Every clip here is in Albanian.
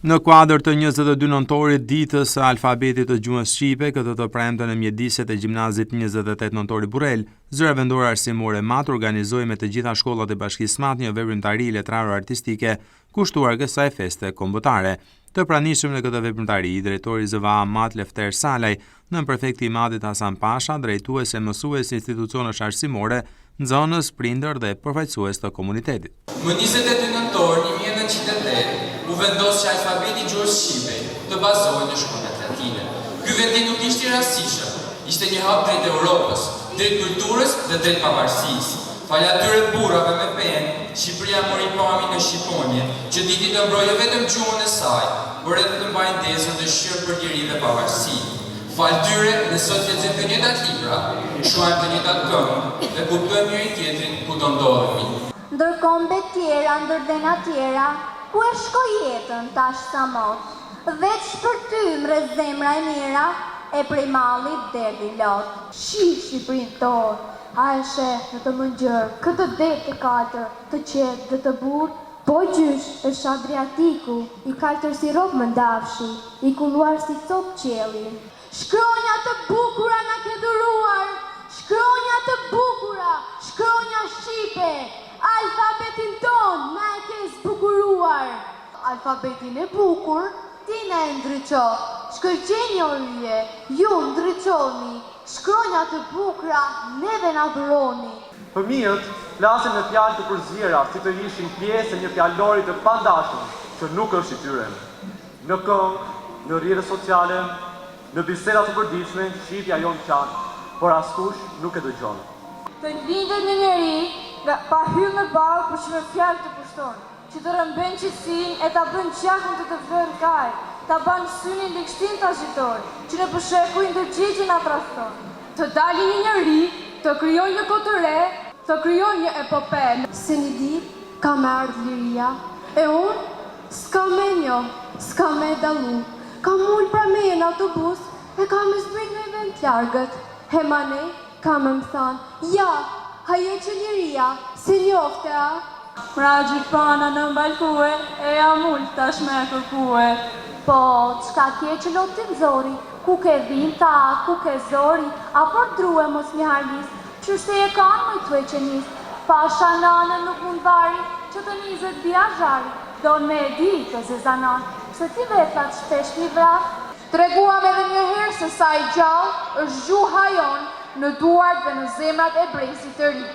Në kuadër të 22 nëntorit ditës së alfabetit të gjuhës shqipe, këtë të premten në mjediset e gjimnazit 28 nëntori Burrel, Zyra Vendore Arsimore Mat organizoi me të gjitha shkollat e Bashkisë Mat një veprimtari letrare artistike kushtuar kësaj feste kombëtare. Të pranishëm në këtë veprimtari, drejtori ZVA Mat Lefter Salaj, nënprefekti i Matit Hasan Pasha, drejtues e mësues institucionesh arsimore, nxënës, prindër dhe përfaqësues të komunitetit. Më 22 nëntor 1908 u vendos që alfabeti gjuhës shqipe të bazohej në shkronjat latine. Ky vendim nuk ishte i rastishëm, ishte një hap drejt Europës, drejt kulturës dhe drejt pavarësisë. Fal atyre burrave me penë, Shqipëria mori pamjen në shqiponje, që diti të mbrojë vetëm gjuhën e saj, por edhe të mbajë ndezën dhe shqyrë për liri dhe pavarësi. Fal tyre, ne sot lexojmë të njëjtat libra, shohim të njëjtat këngë dhe kuptojmë njëri tjetrin ku do ndodhemi. Ndërkombe tjera, ndërdhena tjera, ku e shkoj jetën tash sa mot? Veç për ty mre zemra e mira, e prej mallit derdi lot. Shqipërinë tonë, a e sheh në të mëngjër, këtë det të katër, të qetë dhe të burë, po gjysh është Adriatiku, i kaltër si rob më ndafshi, i kulluar si cop qeli. Shkronja të bukura na ke dhuruar, shkronja të bukura, shkronja shqipe, alfabetin ton na e ke zbukuruar. Alfabetin e bukur, ti na e ndryqo, shkëlqenje o rije, ju ndryqoni, shkronja të bukura neve na dhuroni. Fëmijët flasin në fjalë të përzira si të ishin pjesë e një fjalori të pandashëm që nuk është i tyre. Në këngë, në rrjetet sociale, në biseda të përditshme, shqipja jon qanë, por askush nuk e dëgjon. Të lindet në njeri, pa hyrë në balë për që me fjalë të pushton, që të rëmben qëtësin e ta bën qakën të vërën kaj, ta banë synin likshtin të agjitor, që në pësheku i ndërgjigjën atraston. Të dali një njeri, të kryoj një kotëre, të kryoj një epope. Se një dit, ka me ardhë liria, e unë s'ka me njo, s'ka me dalu, ka mullë pra me në autobus, e ka me zbrit me vend largët. Hemane, ka me më thanë, ja, hajo që liria, se njofte a. Pra gjipana në mbalkue, e ja mullë tash me kërkue. Po, qka kje që lotin zori, ku ke vinta, ku ke zori, apo drue mos një harlis, që shte e kanë më të e që njës, pasha nanën nuk mund vari, që të njëzët bia zhari, do me e di të zezanan, se ti vetlat shpesh një vrat. Treguam edhe një herë se sa i gjallë është gjuha jonë në duart dhe në zemrat e brezit të ri.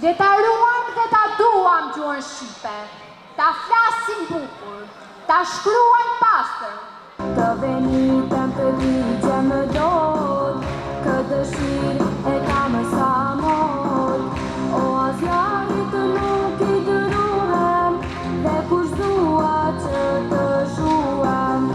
Dhe ta ruam dhe ta duam gjuhën shqipe, ta flasim bukur, ta shkruajmë pastër. Të venitëm të digje më dojë, këtë dëshirë e ka më sa mojë, o asjarit nuk i dëruhem, dhe kush dua që të shuhem.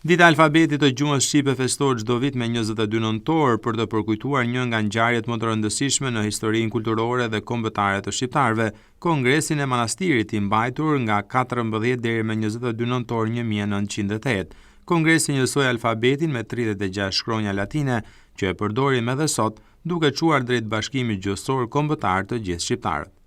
Dita e alfabetit të gjuhës shqipe festohet çdo vit me 22 nëntor për të përkujtuar një nga ngjarjet më të rëndësishme në historinë kulturore dhe kombëtare të shqiptarëve, Kongresin e Manastirit i mbajtur nga 14 deri më 22 nëntor 1908. Kongresi njësoi alfabetin me 36 shkronja latine që e përdorim edhe sot, duke çuar drejt bashkimit gjuhësor kombëtar të gjithë shqiptarët.